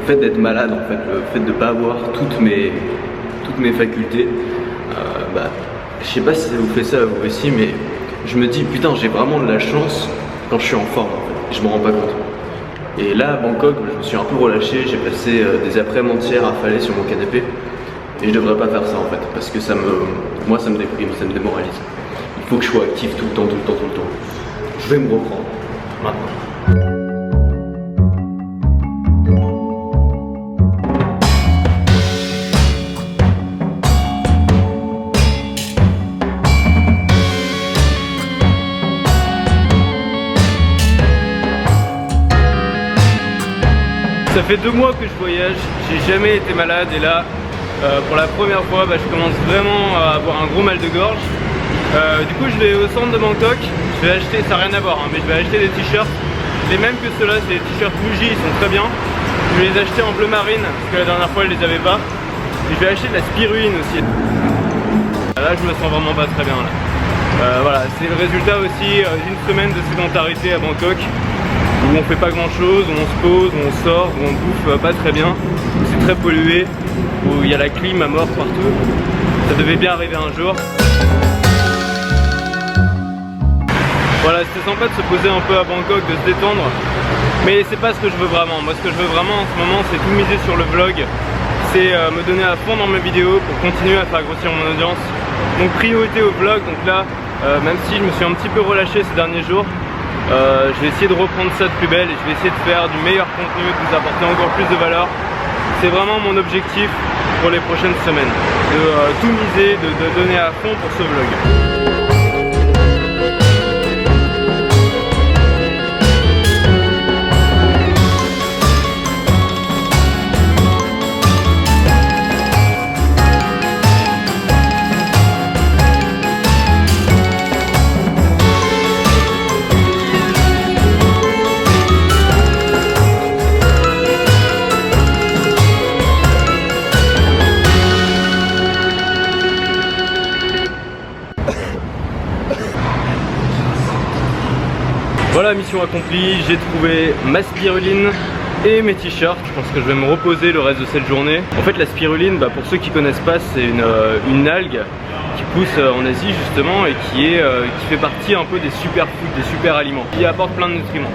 fait d'être malade, en fait, le fait de ne pas avoir toutes mes facultés, je sais pas si ça vous fait ça à vous aussi, mais je me dis putain, j'ai vraiment de la chance quand je suis en forme, en fait. Je me rends pas compte. Et là à Bangkok, je me suis un peu relâché, j'ai passé des après-midi entières affalé sur mon canapé. Et je devrais pas faire ça en fait, parce que moi ça me déprime, ça me démoralise. Il faut que je sois actif tout le temps. Je vais me reprendre maintenant. Ça fait 2 mois que je voyage, j'ai jamais été malade et là, pour la première fois, je commence vraiment à avoir un gros mal de gorge. Du coup, je vais au centre de Bangkok, je vais acheter, ça n'a rien à voir, mais je vais acheter des t-shirts, les mêmes que ceux-là, c'est des t-shirts Muji, ils sont très bien. Je vais les acheter en bleu marine, parce que la dernière fois, je les avais pas. Et je vais acheter de la spiruline aussi. Là, je me sens vraiment pas très bien là. Voilà, c'est le résultat aussi d'une semaine de sédentarité à Bangkok, où on fait pas grand chose, où on se pose, où on sort, où on bouffe pas très bien, où c'est très pollué, où il y a la clim à mort partout. Ça devait bien arriver un jour. Voilà, c'était sympa de se poser un peu à Bangkok, de se détendre, mais c'est pas ce que je veux vraiment. Moi, ce que je veux vraiment en ce moment, c'est tout miser sur le vlog, c'est me donner à fond dans mes vidéos pour continuer à faire grossir mon audience. Donc priorité au vlog, donc là, même si je me suis un petit peu relâché ces derniers jours, je vais essayer de reprendre ça de plus belle et je vais essayer de faire du meilleur contenu, de vous apporter encore plus de valeur. C'est vraiment mon objectif pour les prochaines semaines, de tout miser, de donner à fond pour ce vlog. Voilà, mission accomplie, j'ai trouvé ma spiruline et mes t-shirts. Je pense que je vais me reposer le reste de cette journée. En fait, la spiruline, pour ceux qui connaissent pas, c'est une algue qui pousse en Asie justement et qui fait partie un peu des superfoods, des super aliments, qui apporte plein de nutriments.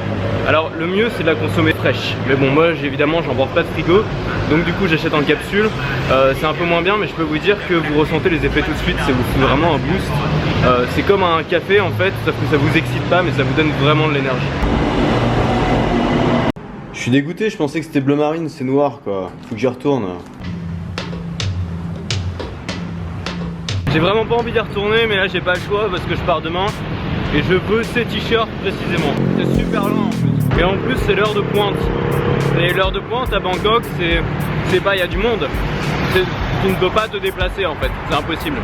Alors le mieux c'est de la consommer fraîche, mais bon moi évidemment j'en porte pas de frigo, donc du coup j'achète en capsule. C'est un peu moins bien, mais je peux vous dire que vous ressentez les effets tout de suite, ça vous fait vraiment un boost. C'est comme un café en fait, sauf que ça vous excite pas mais ça vous donne vraiment de l'énergie. Je suis dégoûté, je pensais que c'était bleu marine, c'est noir quoi, faut que j'y retourne. J'ai vraiment pas envie d'y retourner, mais là j'ai pas le choix parce que je pars demain et je veux ces t-shirts précisément. C'est super loin en plus. Et en plus c'est l'heure de pointe. Et l'heure de pointe à Bangkok, c'est pas, il y a du monde. Tu ne peux pas te déplacer en fait, c'est impossible.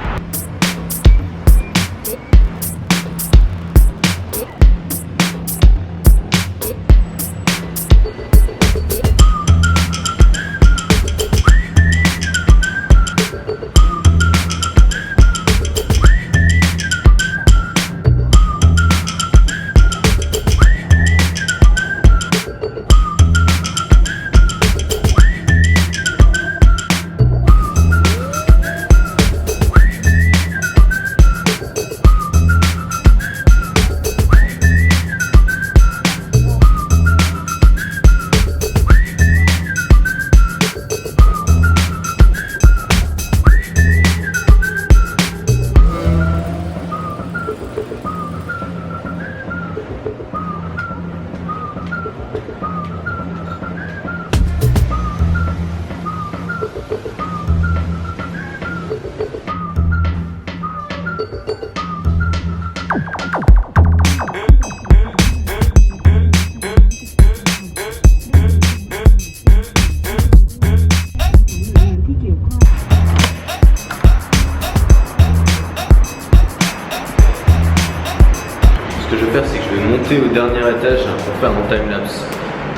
Ce que je vais faire, c'est que je vais monter au dernier étage pour faire mon timelapse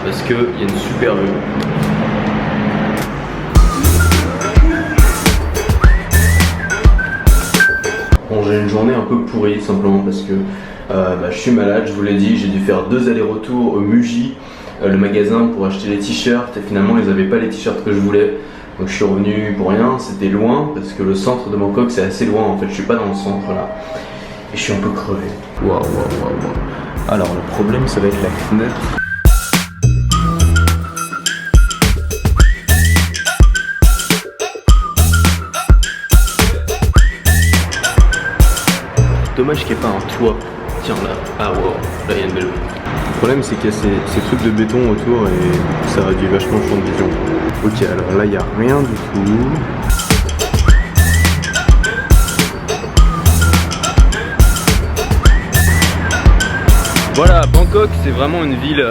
parce qu'il y a une super vue. Bon, j'ai une journée un peu pourrie simplement parce que je suis malade, je vous l'ai dit, j'ai dû faire 2 allers-retours au Muji le magasin pour acheter les t-shirts et finalement ils n'avaient pas les t-shirts que je voulais. Donc je suis revenu pour rien, c'était loin parce que le centre de Bangkok c'est assez loin en fait, je suis pas dans le centre là. Et je suis un peu crevé. Waouh. Alors le problème ça va être la fenêtre. Dommage qu'il n'y ait pas un toit. Tiens là, ah wow, là il y a une belle vue. Le problème c'est qu'il y a ces trucs de béton autour et ça réduit vachement le champ de vision. Ok, alors là il n'y a rien du tout. Voilà, Bangkok c'est vraiment une ville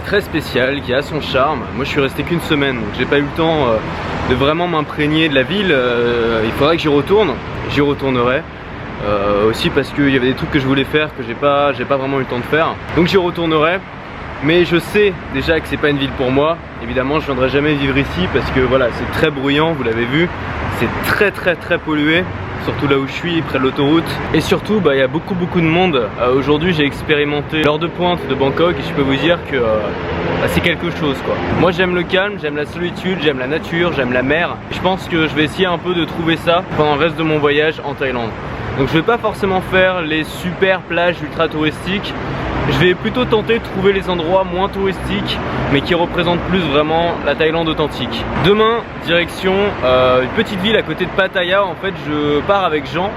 très spéciale qui a son charme. Moi je suis resté qu'une semaine donc j'ai pas eu le temps de vraiment m'imprégner de la ville. Il faudrait que j'y retourne, j'y retournerai. Aussi parce qu'il y avait des trucs que je voulais faire que j'ai pas vraiment eu le temps de faire. Donc j'y retournerai. Mais je sais déjà que c'est pas une ville pour moi. Évidemment je viendrai jamais vivre ici parce que voilà c'est très bruyant, vous l'avez vu. C'est très pollué. Surtout là où je suis, près de l'autoroute. Et surtout, il y a beaucoup de monde. Aujourd'hui, j'ai expérimenté l'heure de pointe de Bangkok et je peux vous dire que c'est quelque chose quoi. Moi, j'aime le calme, j'aime la solitude, j'aime la nature, j'aime la mer. Je pense que je vais essayer un peu de trouver ça pendant le reste de mon voyage en Thaïlande. Donc je vais pas forcément faire les super plages ultra touristiques. Je vais plutôt tenter de trouver les endroits moins touristiques mais qui représentent plus vraiment la Thaïlande authentique. Demain, direction une petite ville à côté de Pattaya. En fait, je pars avec Jean.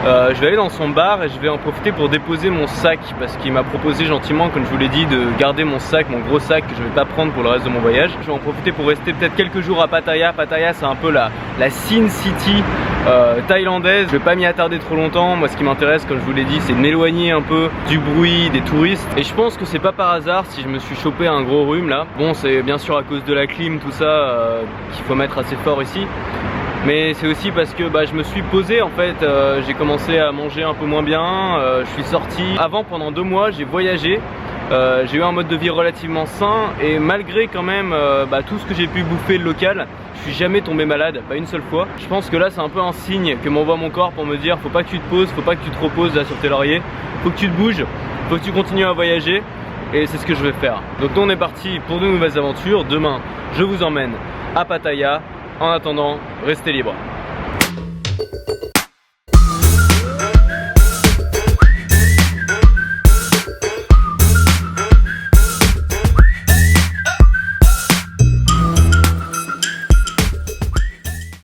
Je vais aller dans son bar et je vais en profiter pour déposer mon sac parce qu'il m'a proposé gentiment, comme je vous l'ai dit, de garder mon sac, mon gros sac que je vais pas prendre pour le reste de mon voyage. Je vais en profiter pour rester peut-être quelques jours à Pattaya. Pattaya c'est un peu la Sin City thaïlandaise. Je vais pas m'y attarder trop longtemps. Moi ce qui m'intéresse, comme je vous l'ai dit, c'est de m'éloigner un peu du bruit, des touristes. Et je pense que c'est pas par hasard si je me suis chopé un gros rhume là. Bon, c'est bien sûr à cause de la clim, tout ça, qu'il faut mettre assez fort ici. Mais c'est aussi parce que je me suis posé en fait, j'ai commencé à manger un peu moins bien, je suis sorti. Avant pendant 2 mois j'ai voyagé, j'ai eu un mode de vie relativement sain et malgré quand même tout ce que j'ai pu bouffer local, je suis jamais tombé malade, pas une seule fois. Je pense que là c'est un peu un signe que m'envoie mon corps pour me dire faut pas que tu te poses, faut pas que tu te reposes là sur tes lauriers, faut que tu te bouges, faut que tu continues à voyager et c'est ce que je vais faire. Donc nous on est parti pour de nouvelles aventures, demain je vous emmène à Pattaya. En attendant, restez libres.